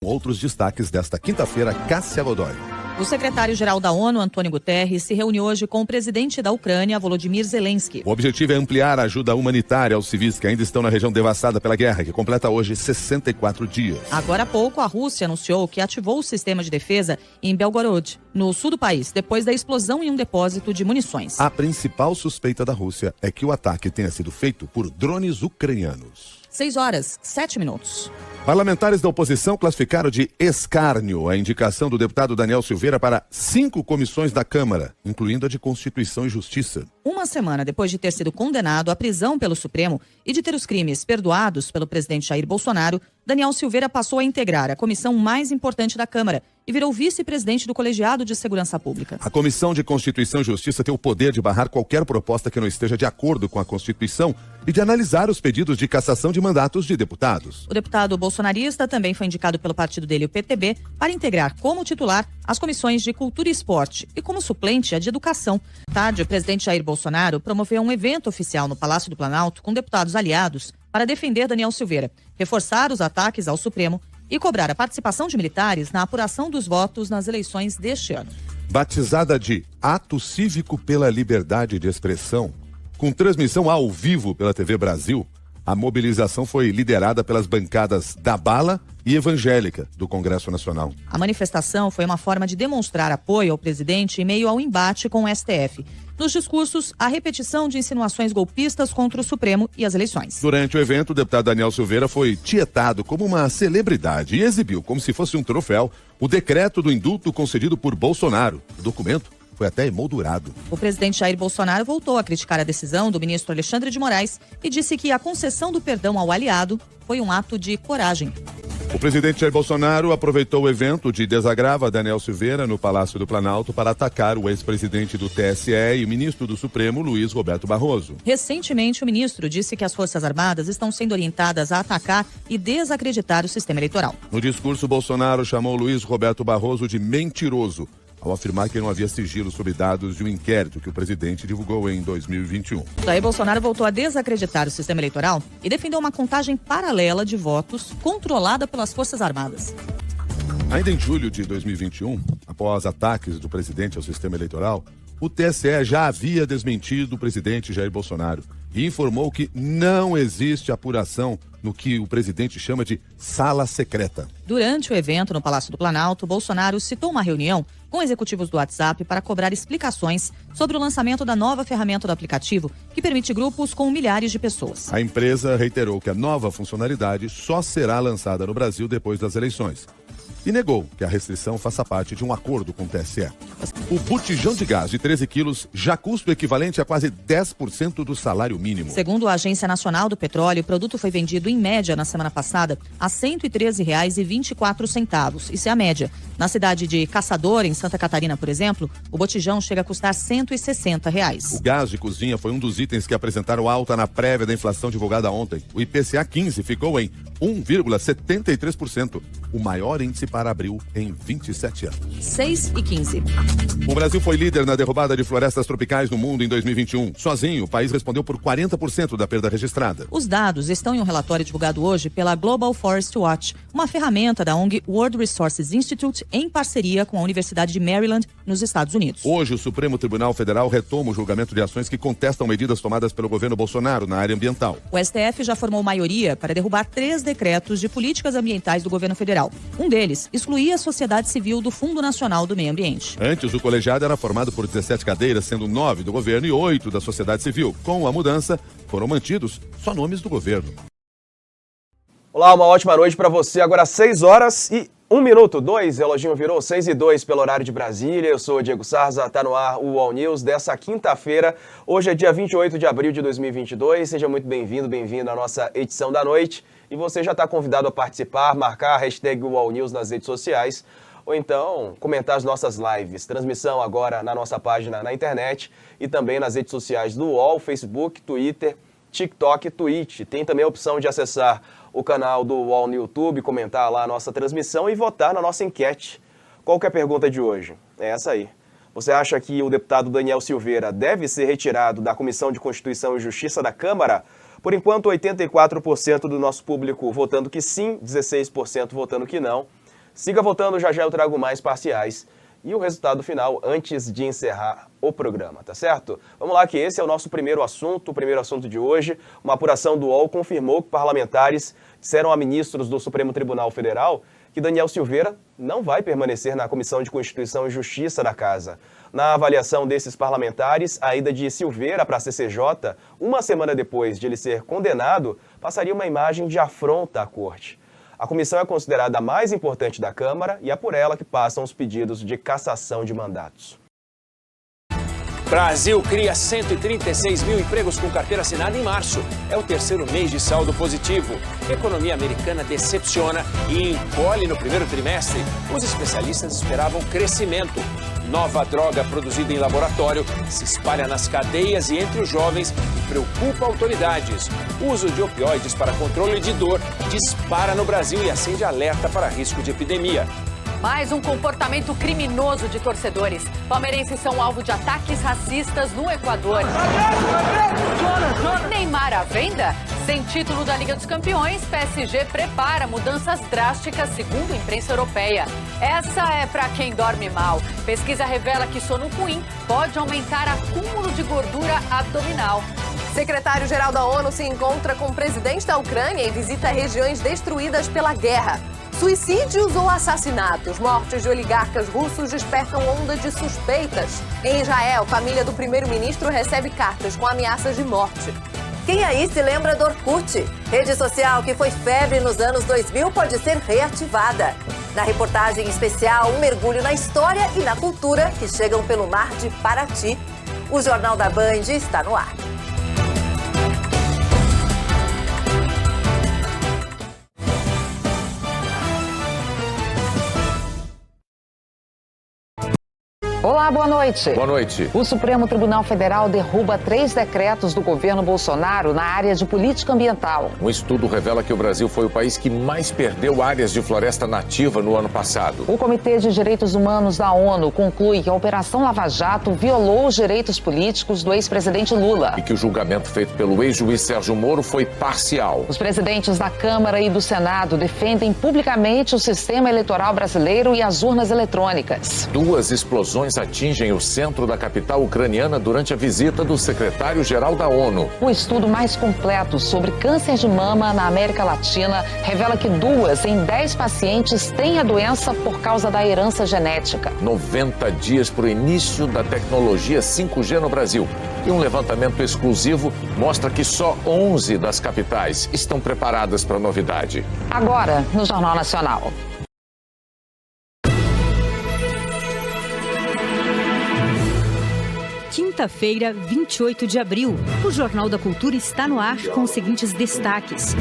Outros destaques desta quinta-feira, Cássia Godoy. O secretário-geral da ONU, Antônio Guterres, se reuniu hoje com o presidente da Ucrânia, Volodymyr Zelensky. O objetivo é ampliar a ajuda humanitária aos civis que ainda estão na região devastada pela guerra, que completa hoje 64 dias. Agora há pouco, a Rússia anunciou que ativou o sistema de defesa em Belgorod, no sul do país, depois da explosão em um depósito de munições. A principal suspeita da Rússia é que o ataque tenha sido feito por drones ucranianos. 6h07. Parlamentares da oposição classificaram de escárnio a indicação do deputado Daniel Silveira para 5 comissões da Câmara, incluindo a de Constituição e Justiça. Uma semana depois de ter sido condenado à prisão pelo Supremo e de ter os crimes perdoados pelo presidente Jair Bolsonaro, Daniel Silveira passou a integrar a comissão mais importante da Câmara e virou vice-presidente do Colegiado de Segurança Pública. A Comissão de Constituição e Justiça tem o poder de barrar qualquer proposta que não esteja de acordo com a Constituição e de analisar os pedidos de cassação de mandatos de deputados. O deputado bolsonarista também foi indicado pelo partido dele, o PTB, para integrar como titular as comissões de Cultura e Esporte e como suplente a de Educação. Tarde, o presidente Jair Bolsonaro promoveu um evento oficial no Palácio do Planalto com deputados aliados para defender Daniel Silveira, reforçar os ataques ao Supremo e cobrar a participação de militares na apuração dos votos nas eleições deste ano. Batizada de Ato Cívico pela Liberdade de Expressão, com transmissão ao vivo pela TV Brasil, a mobilização foi liderada pelas bancadas da Bala e Evangélica do Congresso Nacional. A manifestação foi uma forma de demonstrar apoio ao presidente em meio ao embate com o STF. Nos discursos, a repetição de insinuações golpistas contra o Supremo e as eleições. Durante o evento, o deputado Daniel Silveira foi tietado como uma celebridade e exibiu, como se fosse um troféu, o decreto do indulto concedido por Bolsonaro. O documento foi até emoldurado. O presidente Jair Bolsonaro voltou a criticar a decisão do ministro Alexandre de Moraes e disse que a concessão do perdão ao aliado foi um ato de coragem. O presidente Jair Bolsonaro aproveitou o evento de desagravo a Daniel Silveira no Palácio do Planalto para atacar o ex-presidente do TSE e o ministro do Supremo, Luiz Roberto Barroso. Recentemente, o ministro disse que as Forças Armadas estão sendo orientadas a atacar e desacreditar o sistema eleitoral. No discurso, Bolsonaro chamou Luiz Roberto Barroso de mentiroso, ao afirmar que não havia sigilo sobre dados de um inquérito que o presidente divulgou em 2021. Daí Bolsonaro voltou a desacreditar o sistema eleitoral e defendeu uma contagem paralela de votos controlada pelas Forças Armadas. Ainda em julho de 2021, após ataques do presidente ao sistema eleitoral, o TSE já havia desmentido o presidente Jair Bolsonaro e informou que não existe apuração no que o presidente chama de sala secreta. Durante o evento no Palácio do Planalto, Bolsonaro citou uma reunião com executivos do WhatsApp para cobrar explicações sobre o lançamento da nova ferramenta do aplicativo que permite grupos com milhares de pessoas. A empresa reiterou que a nova funcionalidade só será lançada no Brasil depois das eleições e negou que a restrição faça parte de um acordo com o TSE. O botijão de gás de 13 quilos já custa o equivalente a quase 10% do salário mínimo. Segundo a Agência Nacional do Petróleo, o produto foi vendido em média na semana passada a R$ 113,24. Isso é a média. Na cidade de Caçador, em Santa Catarina, por exemplo, o botijão chega a custar R$ 160. O gás de cozinha foi um dos itens que apresentaram alta na prévia da inflação divulgada ontem. O IPCA 15 ficou em 1,73%, o maior índice para abril em 27 anos. 6h15. O Brasil foi líder na derrubada de florestas tropicais no mundo em 2021. Sozinho, o país respondeu por 40% da perda registrada. Os dados estão em um relatório divulgado hoje pela Global Forest Watch, uma ferramenta da ONG World Resources Institute em parceria com a Universidade de Maryland, nos Estados Unidos. Hoje, o Supremo Tribunal Federal retoma o julgamento de ações que contestam medidas tomadas pelo governo Bolsonaro na área ambiental. O STF já formou maioria para derrubar 3 decretos de políticas ambientais do governo federal. Um deles excluía a sociedade civil do Fundo Nacional do Meio Ambiente. Antes, o colegiado era formado por 17 cadeiras, sendo 9 do governo e 8 da sociedade civil. Com a mudança, foram mantidos só nomes do governo. Olá, uma ótima noite para você. Agora 6h01, 2, reloginho virou 6h02 pelo horário de Brasília. Eu sou o Diego Sarza, tá no ar o All News dessa quinta-feira. Hoje é dia 28 de abril de 2022. Seja muito bem-vindo, bem-vinda à nossa edição da noite. E você já está convidado a participar, marcar a hashtag All News nas redes sociais ou então comentar as nossas lives. Transmissão agora na nossa página na internet e também nas redes sociais do UOL, Facebook, Twitter, TikTok e Twitch. Tem também a opção de acessar o canal do UOL no YouTube, comentar lá a nossa transmissão e votar na nossa enquete. Qual que é a pergunta de hoje? É essa aí. Você acha que o deputado Daniel Silveira deve ser retirado da Comissão de Constituição e Justiça da Câmara? Por enquanto, 84% do nosso público votando que sim, 16% votando que não. Siga votando, já já eu trago mais parciais e o resultado final antes de encerrar o programa, tá certo? Vamos lá, que esse é o nosso primeiro assunto de hoje. Uma apuração do UOL confirmou que parlamentares disseram a ministros do Supremo Tribunal Federal que Daniel Silveira não vai permanecer na Comissão de Constituição e Justiça da Casa. Na avaliação desses parlamentares, a ida de Silveira para a CCJ, uma semana depois de ele ser condenado, passaria uma imagem de afronta à corte. A comissão é considerada a mais importante da Câmara e é por ela que passam os pedidos de cassação de mandatos. Brasil cria 136 mil empregos com carteira assinada em março. É o terceiro mês de saldo positivo. A economia americana decepciona e encolhe no primeiro trimestre. Os especialistas esperavam crescimento. Nova droga produzida em laboratório se espalha nas cadeias e entre os jovens e preocupa autoridades. O uso de opioides para controle de dor dispara no Brasil e acende alerta para risco de epidemia. Mais um comportamento criminoso de torcedores. Palmeirenses são alvo de ataques racistas no Equador. Neymar à venda? Sem título da Liga dos Campeões, PSG prepara mudanças drásticas, segundo a imprensa europeia. Essa é para quem dorme mal. Pesquisa revela que sono ruim pode aumentar acúmulo de gordura abdominal. Secretário-geral da ONU se encontra com o presidente da Ucrânia e visita regiões destruídas pela guerra. Suicídios ou assassinatos? Mortes de oligarcas russos despertam onda de suspeitas. Em Israel, família do primeiro-ministro recebe cartas com ameaças de morte. Quem aí se lembra do Orkut? Rede social que foi febre nos anos 2000 pode ser reativada. Na reportagem especial, um mergulho na história e na cultura que chegam pelo mar de Paraty. O Jornal da Band está no ar. Olá, boa noite. Boa noite. O Supremo Tribunal Federal derruba 3 decretos do governo Bolsonaro na área de política ambiental. Um estudo revela que o Brasil foi o país que mais perdeu áreas de floresta nativa no ano passado. O Comitê de Direitos Humanos da ONU conclui que a Operação Lava Jato violou os direitos políticos do ex-presidente Lula. E que o julgamento feito pelo ex-juiz Sérgio Moro foi parcial. Os presidentes da Câmara e do Senado defendem publicamente o sistema eleitoral brasileiro e as urnas eletrônicas. 2 explosões atingem o centro da capital ucraniana durante a visita do secretário-geral da ONU. O estudo mais completo sobre câncer de mama na América Latina revela que 2 em 10 pacientes têm a doença por causa da herança genética. 90 dias para o início da tecnologia 5G no Brasil. E um levantamento exclusivo mostra que só 11 das capitais estão preparadas para a novidade. Agora, no Jornal Nacional. Quinta-feira, 28 de abril, o Jornal da Cultura está no ar com os seguintes destaques.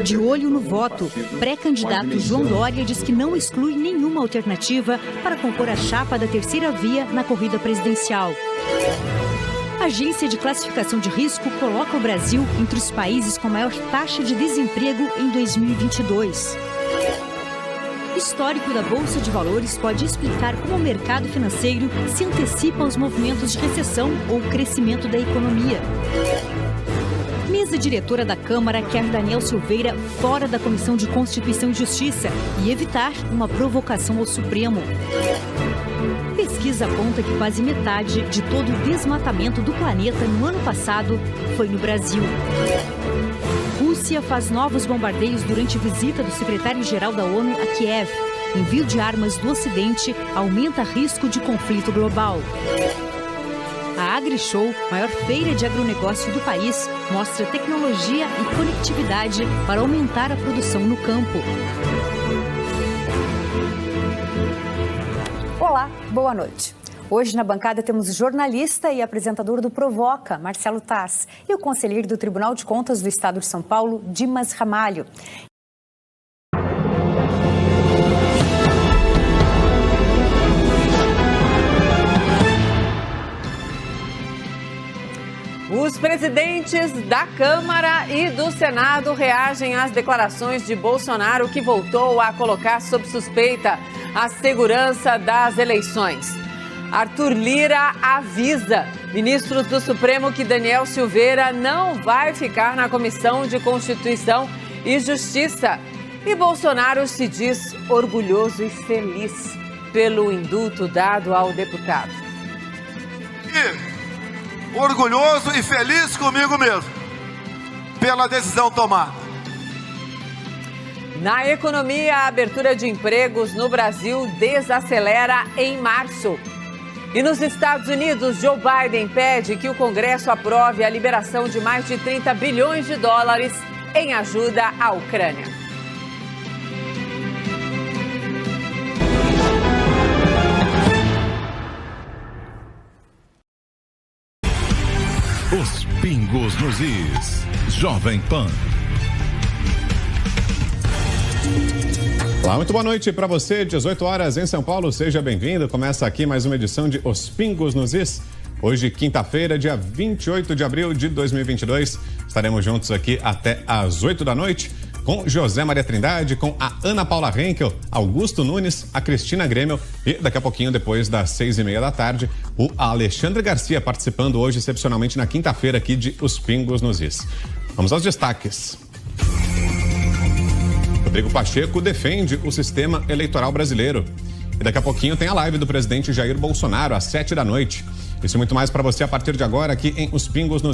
De olho no voto, pré-candidato João Dória diz que não exclui nenhuma alternativa para compor a chapa da terceira via na corrida presidencial. A Agência de Classificação de Risco coloca o Brasil entre os países com maior taxa de desemprego em 2022. Histórico da Bolsa de Valores pode explicar como o mercado financeiro se antecipa aos movimentos de recessão ou crescimento da economia. Mesa diretora da Câmara quer Daniel Silveira fora da Comissão de Constituição e Justiça e evitar uma provocação ao Supremo. Pesquisa aponta que quase metade de todo o desmatamento do planeta no ano passado foi no Brasil. Rússia faz novos bombardeios durante visita do secretário-geral da ONU a Kiev. Envio de armas do Ocidente aumenta risco de conflito global. A AgriShow, maior feira de agronegócio do país, mostra tecnologia e conectividade para aumentar a produção no campo. Olá, boa noite. Hoje na bancada temos o jornalista e apresentador do Provoca, Marcelo Taz, e o conselheiro do Tribunal de Contas do Estado de São Paulo, Dimas Ramalho. Os presidentes da Câmara e do Senado reagem às declarações de Bolsonaro, que voltou a colocar sob suspeita a segurança das eleições. Arthur Lira avisa ministros do Supremo que Daniel Silveira não vai ficar na Comissão de Constituição e Justiça. E Bolsonaro se diz orgulhoso e feliz pelo indulto dado ao deputado. E orgulhoso e feliz comigo mesmo, pela decisão tomada. Na economia, a abertura de empregos no Brasil desacelera em março. E nos Estados Unidos, Joe Biden pede que o Congresso aprove a liberação de mais de 30 bilhões de dólares em ajuda à Ucrânia. Os pingos nos is. Jovem Pan. Olá, muito boa noite para você, 18 horas em São Paulo, seja bem-vindo. Começa aqui mais uma edição de Os Pingos nos Is. Hoje, quinta-feira, dia 28 de abril de 2022. Estaremos juntos aqui até às 8 da noite com José Maria Trindade, com a Ana Paula Henkel, Augusto Nunes, a Cristina Grêmio e daqui a pouquinho, depois das 6:30 da tarde, o Alexandre Garcia participando hoje, excepcionalmente na quinta-feira aqui de Os Pingos nos Is. Vamos aos destaques. Rodrigo Pacheco defende o sistema eleitoral brasileiro. E daqui a pouquinho tem a live do presidente Jair Bolsonaro, às 7 da noite. Isso e muito mais para você a partir de agora aqui em Os Pingos nos